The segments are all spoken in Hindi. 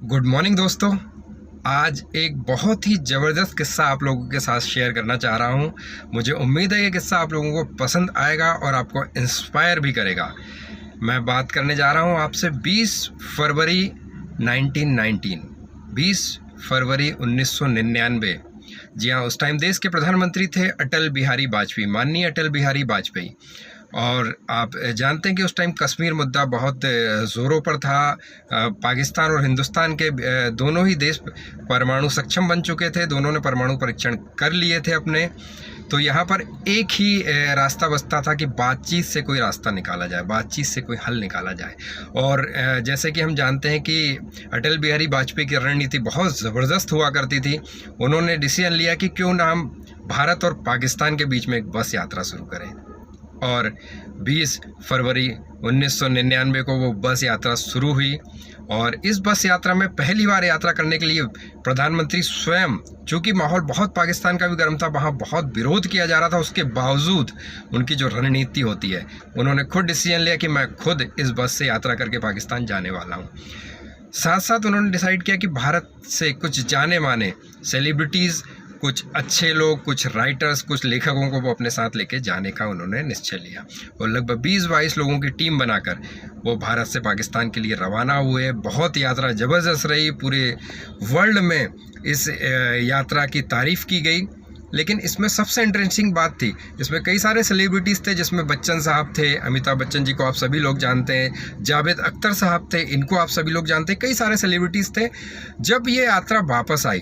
गुड मॉर्निंग दोस्तों। आज एक बहुत ही ज़बरदस्त किस्सा आप लोगों के साथ शेयर करना चाह रहा हूँ। मुझे उम्मीद है ये किस्सा आप लोगों को पसंद आएगा और आपको इंस्पायर भी करेगा। मैं बात करने जा रहा हूँ आपसे 20 फरवरी 1919, 20 फरवरी 1999। जी हाँ, उस टाइम देश के प्रधानमंत्री थे अटल बिहारी वाजपेयी, माननीय अटल बिहारी वाजपेयी। और आप जानते हैं कि उस टाइम कश्मीर मुद्दा बहुत ज़ोरों पर था। पाकिस्तान और हिंदुस्तान के दोनों ही देश परमाणु सक्षम बन चुके थे, दोनों ने परमाणु परीक्षण कर लिए थे अपने। तो यहाँ पर एक ही रास्ता बचता था कि बातचीत से कोई रास्ता निकाला जाए, बातचीत से कोई हल निकाला जाए। और जैसे कि हम जानते हैं कि अटल बिहारी वाजपेयी की रणनीति बहुत ज़बरदस्त हुआ करती थी। उन्होंने डिसीजन लिया कि क्यों ना हम भारत और पाकिस्तान के बीच में एक बस यात्रा शुरू करें। और 20 फरवरी 1999 को वो बस यात्रा शुरू हुई। और इस बस यात्रा में पहली बार यात्रा करने के लिए प्रधानमंत्री स्वयं, चूँकि माहौल बहुत पाकिस्तान का भी गर्म था, वहाँ बहुत विरोध किया जा रहा था, उसके बावजूद उनकी जो रणनीति होती है, उन्होंने खुद डिसीजन लिया कि मैं खुद इस बस से यात्रा करके पाकिस्तान जाने वाला हूँ। साथ साथ उन्होंने डिसाइड किया कि भारत से कुछ जाने माने सेलिब्रिटीज़, कुछ अच्छे लोग, कुछ राइटर्स, कुछ लेखकों को वो अपने साथ लेके जाने का उन्होंने निश्चय लिया। और लगभग 20-22 लोगों की टीम बनाकर वो भारत से पाकिस्तान के लिए रवाना हुए। बहुत यात्रा ज़बरदस्त रही, पूरे वर्ल्ड में इस यात्रा की तारीफ़ की गई। लेकिन इसमें सबसे इंटरेस्टिंग बात थी, इसमें कई सारे सेलिब्रिटीज़ थे, जिसमें बच्चन साहब थे, अमिताभ बच्चन जी को आप सभी लोग जानते हैं, जावेद अख्तर साहब थे, इनको आप सभी लोग जानते हैं, कई सारे सेलिब्रिटीज़ थे। जब ये यात्रा वापस आई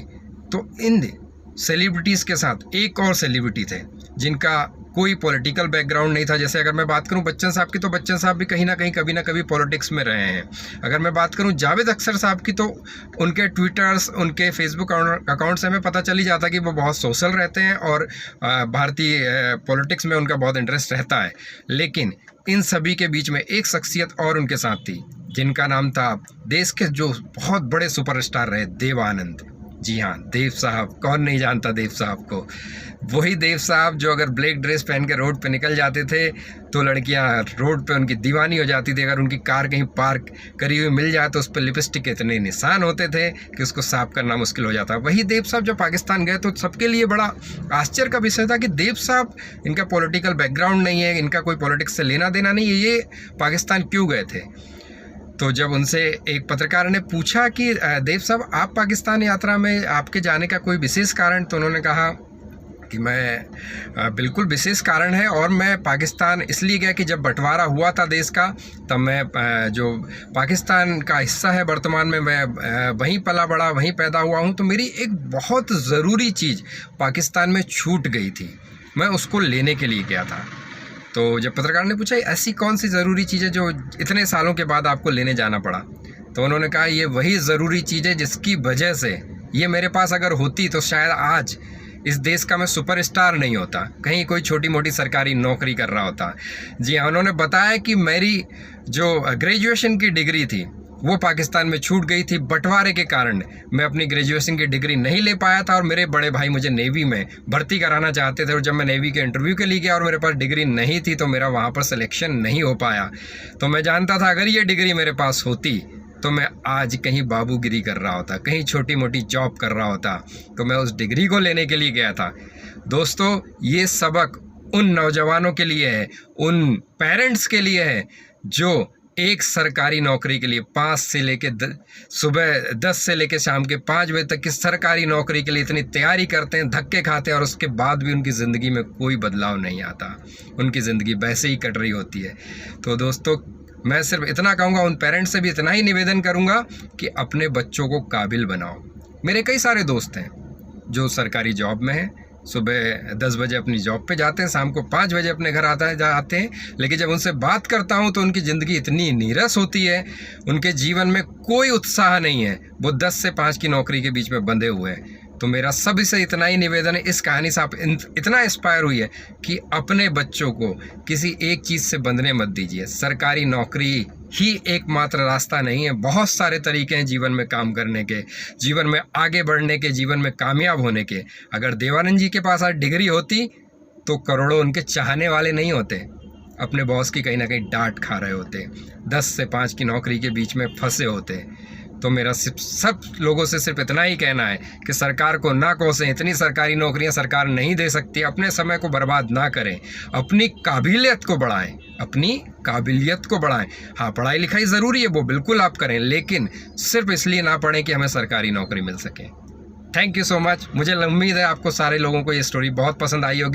तो इन सेलिब्रिटीज़ के साथ एक और सेलिब्रिटी थे जिनका कोई पॉलिटिकल बैकग्राउंड नहीं था। जैसे अगर मैं बात करूं बच्चन साहब की, तो बच्चन साहब भी कहीं ना कहीं कभी ना कभी पॉलिटिक्स में रहे हैं। अगर मैं बात करूं जावेद अख्तर साहब की, तो उनके ट्विटर्स, उनके फेसबुक अकाउंट से हमें पता चल ही जाता कि वो बहुत सोशल रहते हैं और भारतीय पॉलिटिक्स में उनका बहुत इंटरेस्ट रहता है। लेकिन इन सभी के बीच में एक शख्सियत और उनके साथ थी, जिनका नाम था देश के जो बहुत बड़े सुपरस्टार रहे, देव आनंद। जी हाँ, देव साहब, कौन नहीं जानता देव साहब को। वही देव साहब जो अगर ब्लैक ड्रेस पहन के रोड पे निकल जाते थे तो लड़कियां रोड पे उनकी दीवानी हो जाती थी। अगर उनकी कार कहीं पार्क करी हुई मिल जाए तो उस पर लिपस्टिक के इतने निशान होते थे कि उसको साफ करना मुश्किल हो जाता। वही देव साहब जब पाकिस्तान गए तो सबके लिए बड़ा आश्चर्य का विषय था कि देव साहब, इनका पॉलिटिकल बैकग्राउंड नहीं है, इनका कोई पॉलिटिक्स से लेना देना नहीं है, ये पाकिस्तान क्यों गए थे। तो जब उनसे एक पत्रकार ने पूछा कि देव साहब, आप पाकिस्तान यात्रा में आपके जाने का कोई विशेष कारण, तो उन्होंने कहा कि मैं बिल्कुल विशेष कारण है, और मैं पाकिस्तान इसलिए गया कि जब बंटवारा हुआ था देश का, तब मैं जो पाकिस्तान का हिस्सा है वर्तमान में, मैं वहीं पला बड़ा, वहीं पैदा हुआ हूँ। तो मेरी एक बहुत ज़रूरी चीज़ पाकिस्तान में छूट गई थी, मैं उसको लेने के लिए गया था। तो जब पत्रकार ने पूछा ऐसी कौन सी ज़रूरी चीज़ है जो इतने सालों के बाद आपको लेने जाना पड़ा, तो उन्होंने कहा ये वही ज़रूरी चीज़ है जिसकी वजह से ये मेरे पास अगर होती तो शायद आज इस देश का मैं सुपरस्टार नहीं होता, कहीं कोई छोटी मोटी सरकारी नौकरी कर रहा होता। जी हाँ, उन्होंने बताया कि मेरी जो ग्रेजुएशन की डिग्री थी वो पाकिस्तान में छूट गई थी। बंटवारे के कारण मैं अपनी ग्रेजुएशन की डिग्री नहीं ले पाया था, और मेरे बड़े भाई मुझे नेवी में भर्ती कराना चाहते थे, और जब मैं नेवी के इंटरव्यू के लिए गया और मेरे पास डिग्री नहीं थी तो मेरा वहाँ पर सिलेक्शन नहीं हो पाया। तो मैं जानता था अगर ये डिग्री मेरे पास होती तो मैं आज कहीं बाबूगिरी कर रहा होता, कहीं छोटी मोटी जॉब कर रहा होता। तो मैं उस डिग्री को लेने के लिए गया था। दोस्तों, ये सबक उन नौजवानों के लिए है, उन पेरेंट्स के लिए है जो एक सरकारी नौकरी के लिए 5 से लेके सुबह 10 से लेके शाम के 5 बजे तक की सरकारी नौकरी के लिए इतनी तैयारी करते हैं, धक्के खाते हैं, और उसके बाद भी उनकी ज़िंदगी में कोई बदलाव नहीं आता, उनकी ज़िंदगी वैसे ही कट रही होती है। तो दोस्तों, मैं सिर्फ इतना कहूँगा, उन पेरेंट्स से भी इतना ही निवेदन करूँगा कि अपने बच्चों को काबिल बनाओ। मेरे कई सारे दोस्त हैं जो सरकारी जॉब में हैं, सुबह 10 बजे अपनी जॉब पे जाते हैं, शाम को 5 बजे अपने घर आते हैं। लेकिन जब उनसे बात करता हूँ तो उनकी ज़िंदगी इतनी नीरस होती है, उनके जीवन में कोई उत्साह नहीं है, वो 10 से 5 की नौकरी के बीच में बंधे हुए हैं। तो मेरा सभी से इतना ही निवेदन है, इस कहानी से आप इतना इंस्पायर हुई है कि अपने बच्चों को किसी एक चीज़ से बंधने मत दीजिए। सरकारी नौकरी ही एकमात्र रास्ता नहीं है, बहुत सारे तरीके हैं जीवन में काम करने के, जीवन में आगे बढ़ने के, जीवन में कामयाब होने के। अगर देवानंद जी के पास आज डिग्री होती तो करोड़ों उनके चाहने वाले नहीं होते, अपने बॉस की कहीं ना कहीं डांट खा रहे होते, 10 से 5 की नौकरी के बीच में फंसे होते। तो मेरा सब लोगों से सिर्फ इतना ही कहना है कि सरकार को ना कोसें, इतनी सरकारी नौकरियां सरकार नहीं दे सकती। अपने समय को बर्बाद ना करें, अपनी काबिलियत को बढ़ाएं, अपनी काबिलियत को बढ़ाएं। हाँ, पढ़ाई लिखाई ज़रूरी है, वो बिल्कुल आप करें, लेकिन सिर्फ इसलिए ना पढ़ें कि हमें सरकारी नौकरी मिल सके। Thank you so much. मुझे उम्मीद है आपको सारे लोगों को ये स्टोरी बहुत पसंद आई होगी।